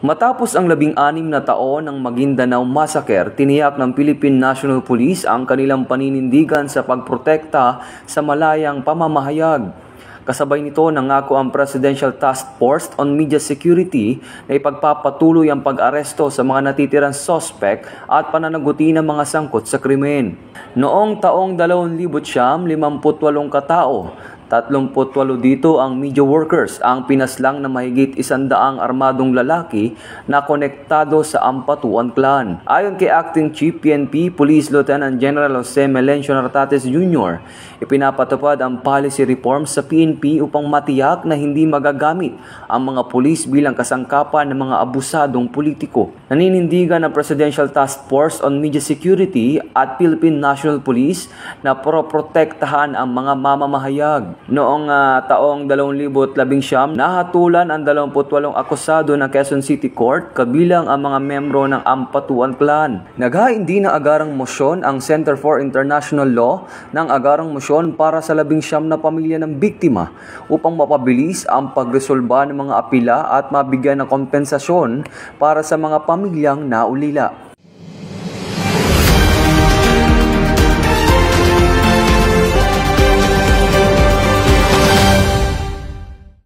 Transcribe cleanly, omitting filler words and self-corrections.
Matapos ang 16 na taon ng Maguindanao Massacre, tiniyak ng Philippine National Police ang kanilang paninindigan sa pagprotekta sa malayang pamamahayag. Kasabay nito, nangako ang Presidential Task Force on Media Security na ipagpapatuloy ang pag-aresto sa mga natitirang sospek at pananaguti ng mga sangkot sa krimen. Noong taong 2009, 58 katao, 38 dito ang media workers ang pinaslang na mahigit 100 armadong lalaki na konektado sa Ampatuan Clan. Ayon kay Acting Chief PNP Police Lieutenant General Jose Melencio Nartates Jr., ipinapatupad ang policy reforms sa PNP upang matiyak na hindi magagamit ang mga pulis bilang kasangkapan ng mga abusadong politiko. Naninindigan ng Presidential Task Force on Media Security at Philippine National Police na proprotektahan ang mga mamamahayag. Noong taong 2019, nahatulan ang 28 akusado ng Quezon City Court kabilang ang mga membro ng Ampatuan Clan. Naghain din ng agarang mosyon ang Center for International Law ng agarang mosyon para sa 19 na pamilya ng biktima upang mapabilis ang pagresolba ng mga apila at mabigyan ng kompensasyon para sa mga pamilyang naulila.